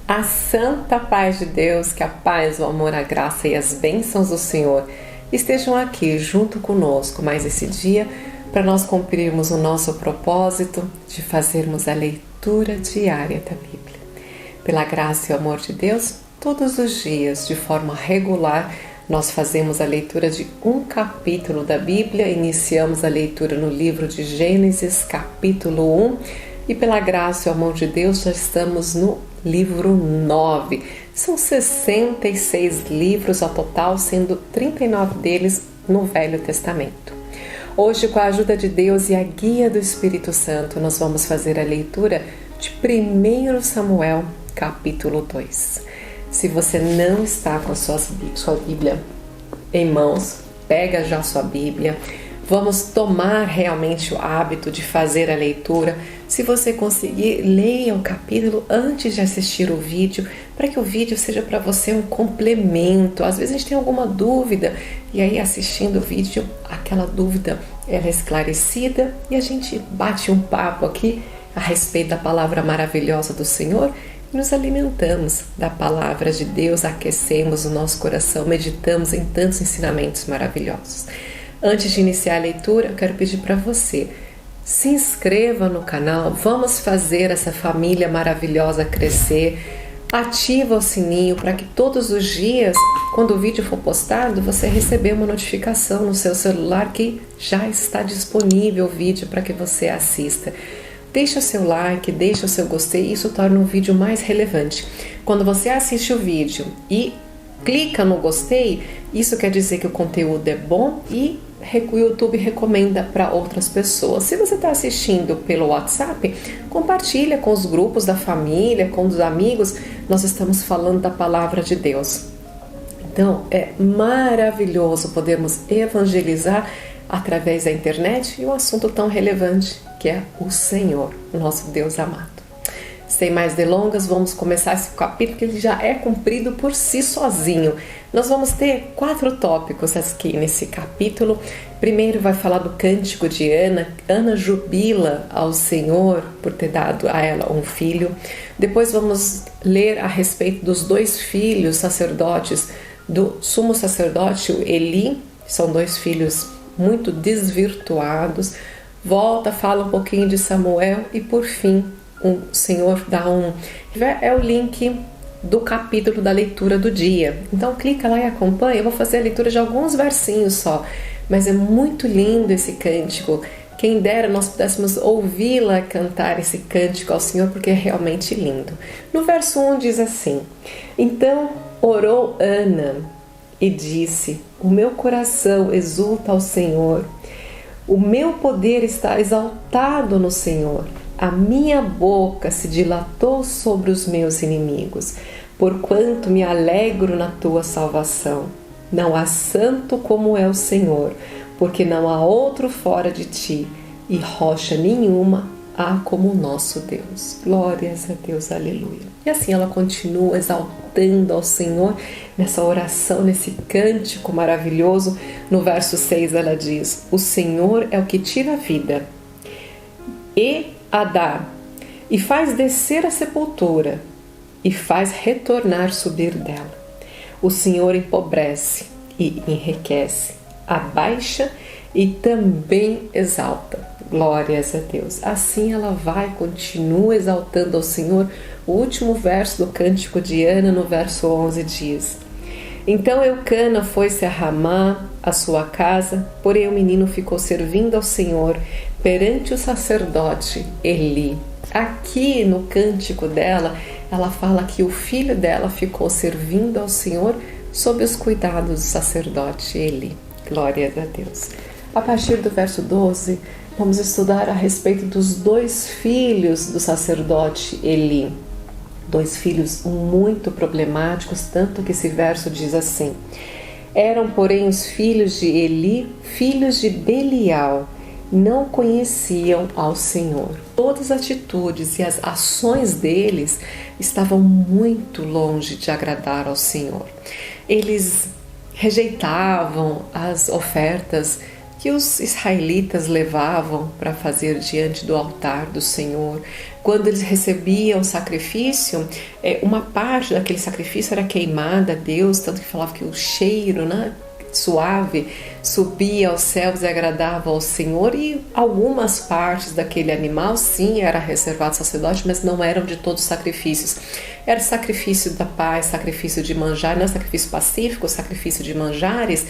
A santa paz de Deus, que a paz, o amor, a graça e as bênçãos do Senhor estejam aqui junto conosco mais esse dia para nós cumprirmos o nosso propósito de fazermos a leitura diária da Bíblia. Pela graça e o amor de Deus, todos os dias, de forma regular, nós fazemos a leitura de um capítulo da Bíblia, iniciamos a leitura no livro de Gênesis, capítulo 1, e pela graça e o amor de Deus já estamos no livro 9. São 66 livros ao total, sendo 39 deles no Velho Testamento. Hoje, com a ajuda de Deus e a guia do Espírito Santo, nós vamos fazer a leitura de 1 Samuel, capítulo 2. Se você não está com a sua Bíblia em mãos, pega já a sua Bíblia. Vamos tomar realmente o hábito de fazer a leitura. Se você conseguir, leia o capítulo antes de assistir o vídeo, para que o vídeo seja para você um complemento. Às vezes a gente tem alguma dúvida e aí assistindo o vídeo, aquela dúvida ela é esclarecida e a gente bate um papo aqui a respeito da palavra maravilhosa do Senhor e nos alimentamos da palavra de Deus, aquecemos o nosso coração, meditamos em tantos ensinamentos maravilhosos. Antes de iniciar a leitura, eu quero pedir para você, se inscreva no canal, vamos fazer essa família maravilhosa crescer, ativa o sininho para que todos os dias, quando o vídeo for postado, você receber uma notificação no seu celular que já está disponível o vídeo para que você assista. Deixa o seu like, deixa o seu gostei, isso torna o vídeo mais relevante. Quando você assiste o vídeo e clica no gostei, isso quer dizer que o conteúdo é bom e o YouTube recomenda para outras pessoas. Se você está assistindo pelo WhatsApp, compartilha com os grupos da família, com os amigos. Nós estamos falando da palavra de Deus. Então, é maravilhoso podermos evangelizar através da internet e um assunto tão relevante que é o Senhor, nosso Deus amado. Sem mais delongas, vamos começar esse capítulo que ele já é cumprido por si sozinho. Nós vamos ter 4 tópicos aqui nesse capítulo. Primeiro vai falar do cântico de Ana. Ana jubila ao Senhor por ter dado a ela um filho. Depois vamos ler a respeito dos 2 filhos sacerdotes do sumo sacerdote Eli. São 2 filhos muito desvirtuados. Volta, fala um pouquinho de Samuel e por fim o Senhor dá é o link do capítulo da leitura do dia. Então clica lá e acompanha. Eu vou fazer a leitura de alguns versinhos só, mas é muito lindo esse cântico. Quem dera nós pudéssemos ouvi-la cantar esse cântico ao Senhor, porque é realmente lindo. No verso 1 diz assim: Então orou Ana e disse: O meu coração exulta ao Senhor, o meu poder está exaltado no Senhor. A minha boca se dilatou sobre os meus inimigos, porquanto me alegro na tua salvação. Não há santo como é o Senhor, porque não há outro fora de ti, e rocha nenhuma há como o nosso Deus. Glórias a Deus, aleluia. E assim ela continua exaltando ao Senhor nessa oração, nesse cântico maravilhoso. No verso 6 ela diz: O Senhor é o que tira a vida e a dá, e faz descer a sepultura, e faz retornar subir dela. O Senhor empobrece e enriquece, abaixa e também exalta. Glórias a Deus. Assim ela continua exaltando ao Senhor. O último verso do cântico de Ana, no verso 11, diz: Então Eucana foi-se a Ramá, a sua casa, porém o menino ficou servindo ao Senhor perante o sacerdote Eli. Aqui no cântico dela, ela fala que o filho dela ficou servindo ao Senhor sob os cuidados do sacerdote Eli. Glória a Deus. A partir do verso 12, vamos estudar a respeito dos 2 filhos do sacerdote Eli. 2 filhos muito problemáticos, tanto que esse verso diz assim: Eram, porém, os filhos de Eli, filhos de Belial, não conheciam ao Senhor. Todas as atitudes e as ações deles estavam muito longe de agradar ao Senhor. Eles rejeitavam as ofertas que que os israelitas levavam para fazer diante do altar do Senhor. Quando eles recebiam o sacrifício, uma parte daquele sacrifício era queimada a Deus, tanto que falava que o cheiro, né, suave subia aos céus e agradava ao Senhor, e algumas partes daquele animal sim era reservado ao sacerdote, mas não eram de todos os sacrifícios. Era sacrifício da paz, sacrifício de manjar, não sacrifício pacífico, sacrifício de manjares,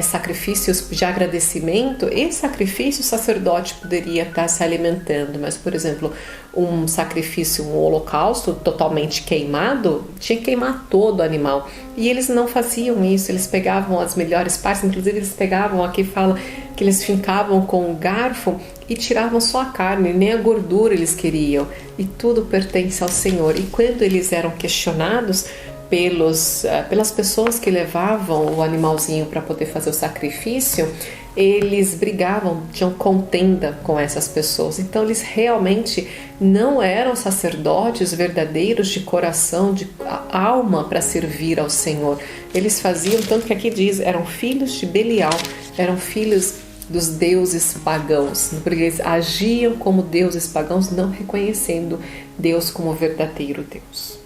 sacrifícios de agradecimento. E sacrifício o sacerdote poderia estar se alimentando, mas, por exemplo, um sacrifício, um holocausto totalmente queimado, tinha que queimar todo o animal. E eles não faziam isso, eles pegavam as melhores partes, inclusive eles pegavam, aqui fala que eles fincavam com o garfo e tiravam só a carne, nem a gordura eles queriam, e tudo pertence ao Senhor. E quando eles eram questionados pelas pessoas que levavam o animalzinho para poder fazer o sacrifício, eles brigavam, tinham contenda com essas pessoas. Então eles realmente não eram sacerdotes verdadeiros de coração, de alma para servir ao Senhor. Eles faziam, tanto que aqui diz, eram filhos de Belial, eram filhos dos deuses pagãos, porque eles agiam como deuses pagãos, não reconhecendo Deus como verdadeiro Deus.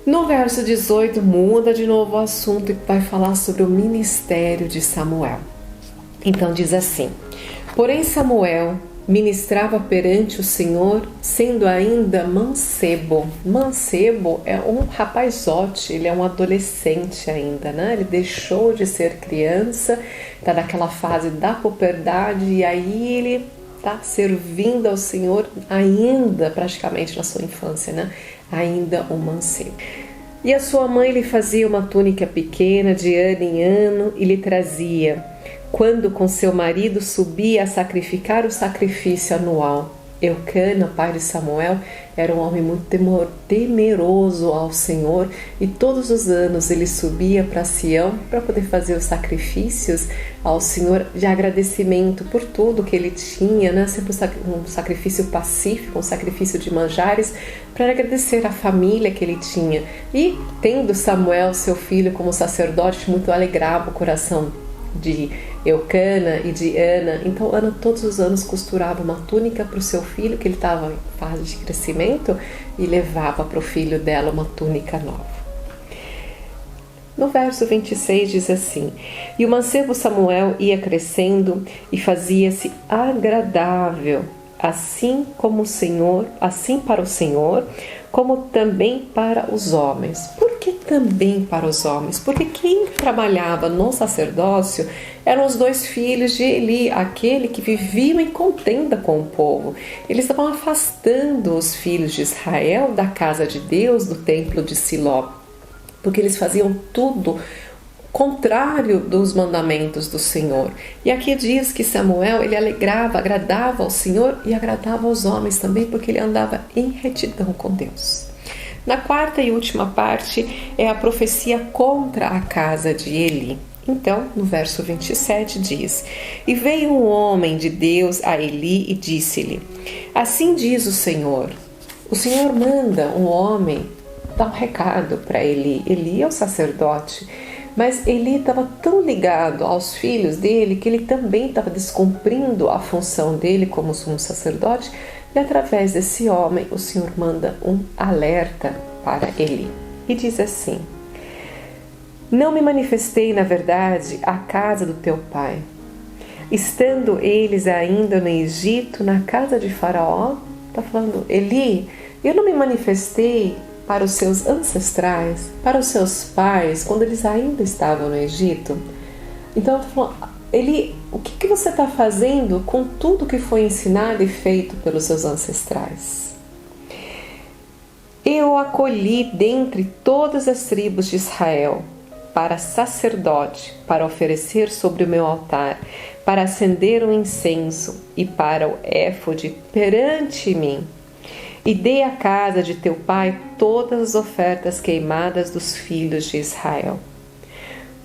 No verso 18 muda de novo o assunto e vai falar sobre o ministério de Samuel. Então diz assim: porém Samuel ministrava perante o Senhor, sendo ainda mancebo. Mancebo é um rapazote, ele é um adolescente ainda, né? Ele deixou de ser criança, está naquela fase da puberdade, e aí ele está servindo ao Senhor ainda praticamente na sua infância, né? Ainda um mancebo. E a sua mãe lhe fazia uma túnica pequena de ano em ano e lhe trazia, quando com seu marido subia a sacrificar o sacrifício anual. Eucana, pai de Samuel, era um homem muito temeroso ao Senhor, e todos os anos ele subia para Sião para poder fazer os sacrifícios ao Senhor de agradecimento por tudo que ele tinha, né? Sempre um sacrifício pacífico, um sacrifício de manjares, para agradecer a família que ele tinha. E tendo Samuel, seu filho, como sacerdote, muito alegrava o coração de Eucana e de Ana. Então Ana todos os anos costurava uma túnica para o seu filho, que ele estava em fase de crescimento, e levava para o filho dela uma túnica nova. No verso 26 diz assim: e o mancebo Samuel ia crescendo e fazia-se agradável, assim para o Senhor, como também para os homens. Por que também para os homens? Porque quem trabalhava no sacerdócio eram os dois filhos de Eli, aquele que viviam em contenda com o povo. Eles estavam afastando os filhos de Israel da casa de Deus, do templo de Siló, porque eles faziam tudo contrário dos mandamentos do Senhor. E aqui diz que Samuel, ele agradava ao Senhor e agradava aos homens também, porque ele andava em retidão com Deus. Na quarta e última parte é a profecia contra a casa de Eli. Então, no verso 27 diz: e veio um homem de Deus a Eli e disse-lhe: assim diz o Senhor manda um homem dar um recado para Eli. Eli é o sacerdote, mas Eli estava tão ligado aos filhos dele que ele também estava descumprindo a função dele como sumo sacerdote, e através desse homem o Senhor manda um alerta para Eli. E diz assim: não me manifestei, na verdade, à casa do teu pai, estando eles ainda no Egito, na casa de Faraó? Está falando, Eli, eu não me manifestei para os seus ancestrais, para os seus pais, quando eles ainda estavam no Egito? Então, Eli, o que você está fazendo com tudo que foi ensinado e feito pelos seus ancestrais? Eu o acolhi dentre todas as tribos de Israel, para sacerdote, para oferecer sobre o meu altar, para acender um incenso e para o éfode perante mim. E dei à casa de teu pai todas as ofertas queimadas dos filhos de Israel.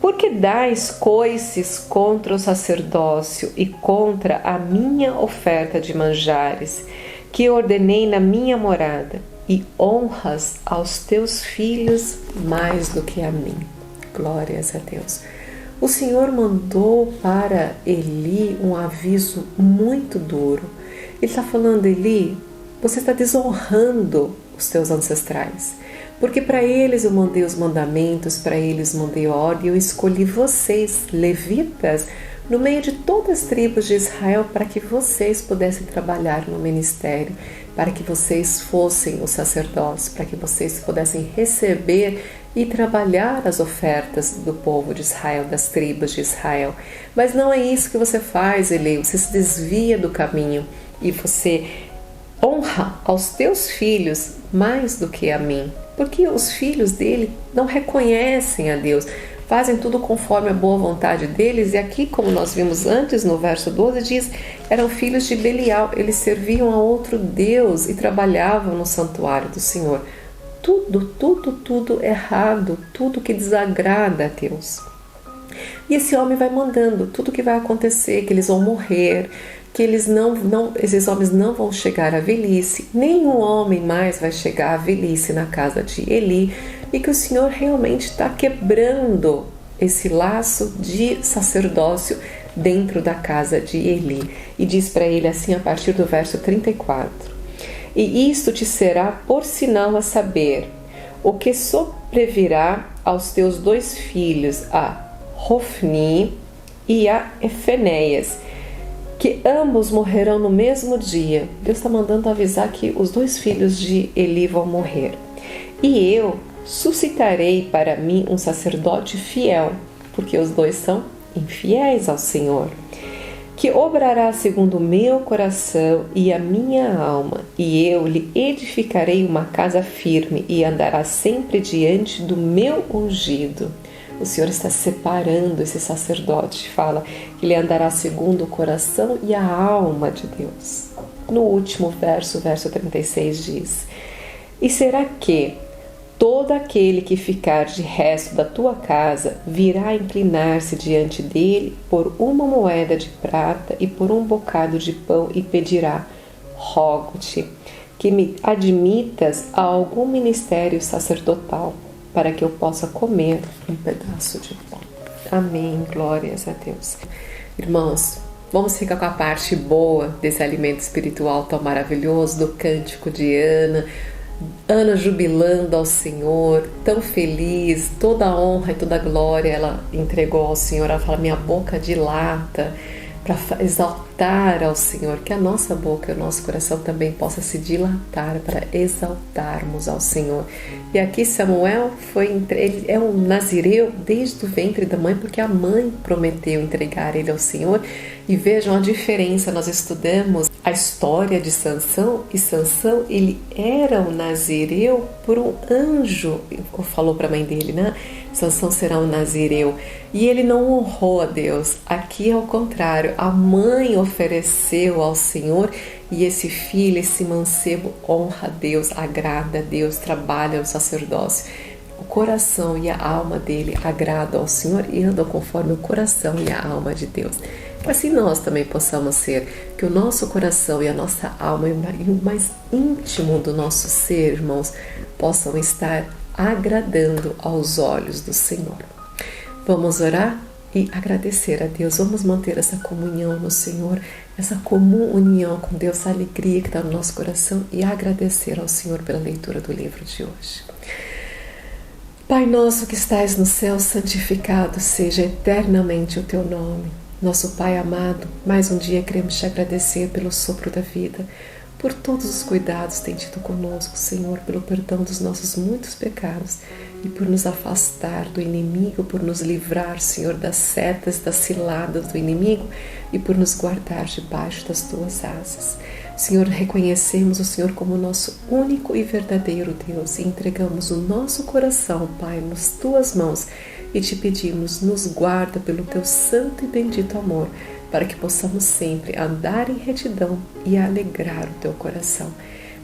Por que dais coices contra o sacerdócio e contra a minha oferta de manjares, que ordenei na minha morada, e honras aos teus filhos mais do que a mim? Glórias a Deus. O Senhor mandou para Eli um aviso muito duro. Ele está falando: Eli, você está desonrando os teus ancestrais, porque para eles eu mandei os mandamentos, para eles mandei a ordem, eu escolhi vocês, levitas, no meio de todas as tribos de Israel, para que vocês pudessem trabalhar no ministério, para que vocês fossem os sacerdotes, para que vocês pudessem receber e trabalhar as ofertas do povo de Israel, das tribos de Israel. Mas não é isso que você faz, Eli. Você se desvia do caminho e você honra aos teus filhos mais do que a mim, porque os filhos dele não reconhecem a Deus, fazem tudo conforme a boa vontade deles. E aqui, como nós vimos antes no verso 12, diz: eram filhos de Belial, eles serviam a outro Deus e trabalhavam no santuário do Senhor. Tudo errado, tudo que desagrada a Deus. E esse homem vai mandando tudo que vai acontecer, que eles vão morrer, que esses homens não vão chegar à velhice, nenhum homem mais vai chegar à velhice na casa de Eli, e que o Senhor realmente está quebrando esse laço de sacerdócio dentro da casa de Eli. E diz para ele assim a partir do verso 34: e isto te será por sinal a saber, o que sobrevirá aos teus 2 filhos, a Hofni e a Efeneias, que ambos morrerão no mesmo dia. Deus está mandando avisar que os 2 filhos de Eli vão morrer. E eu suscitarei para mim um sacerdote fiel, porque os 2 são infiéis ao Senhor, que obrará segundo o meu coração e a minha alma, e eu lhe edificarei uma casa firme e andará sempre diante do meu ungido. O Senhor está separando esse sacerdote, fala que ele andará segundo o coração e a alma de Deus. No último verso 36 diz: e será que todo aquele que ficar de resto da tua casa virá inclinar-se diante dele por uma moeda de prata e por um bocado de pão e pedirá: rogo-te que me admitas a algum ministério sacerdotal, para que eu possa comer um pedaço de pão. Amém, glórias a Deus. Irmãos, vamos ficar com a parte boa desse alimento espiritual tão maravilhoso, do cântico de Ana jubilando ao Senhor, tão feliz, toda a honra e toda a glória ela entregou ao Senhor. Ela fala: minha boca dilata para exaltar ao Senhor, que a nossa boca e o nosso coração também possa se dilatar para exaltarmos ao Senhor. E aqui Samuel ele é um nazireu desde o ventre da mãe, porque a mãe prometeu entregar ele ao Senhor. E vejam a diferença, nós estudamos a história de Sansão, e Sansão ele era um nazireu por um anjo, falou para a mãe dele, né? Sansão será um nazireu, e ele não honrou a Deus. Aqui é o contrário, a mãe ofereceu ao Senhor, e esse filho, esse mancebo honra a Deus, agrada a Deus, trabalha no sacerdócio. O coração e a alma dele agradam ao Senhor e andam conforme o coração e a alma de Deus. Assim nós também possamos ser, que o nosso coração e a nossa alma e o mais íntimo do nosso ser, irmãos, possam estar agradando aos olhos do Senhor. Vamos orar e agradecer a Deus. Vamos manter essa comunhão no Senhor, essa comum união com Deus, essa alegria que está no nosso coração, e agradecer ao Senhor pela leitura do livro de hoje. Pai nosso que estais no céu, santificado seja eternamente o teu nome. Nosso Pai amado, mais um dia queremos te agradecer pelo sopro da vida, por todos os cuidados que tem tido conosco, Senhor, pelo perdão dos nossos muitos pecados e por nos afastar do inimigo, por nos livrar, Senhor, das setas, das ciladas do inimigo e por nos guardar debaixo das tuas asas. Senhor, reconhecemos o Senhor como nosso único e verdadeiro Deus e entregamos o nosso coração, Pai, nas tuas mãos e te pedimos, nos guarda pelo teu santo e bendito amor, para que possamos sempre andar em retidão e alegrar o teu coração.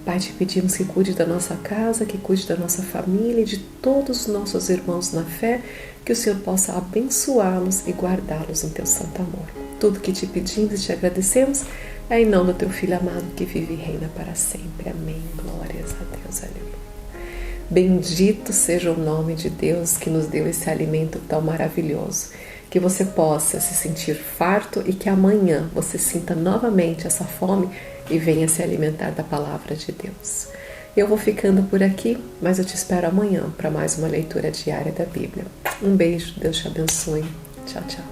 Pai, te pedimos que cuide da nossa casa, que cuide da nossa família e de todos os nossos irmãos na fé, que o Senhor possa abençoá-los e guardá-los em teu santo amor. Tudo que te pedimos e te agradecemos é em nome do teu Filho amado que vive e reina para sempre. Amém. Glórias a Deus. Aleluia. Bendito seja o nome de Deus que nos deu esse alimento tão maravilhoso. que você possa se sentir farto e que amanhã você sinta novamente essa fome e venha se alimentar da palavra de Deus. Eu vou ficando por aqui, mas eu te espero amanhã para mais uma leitura diária da Bíblia. Um beijo, Deus te abençoe. Tchau, tchau.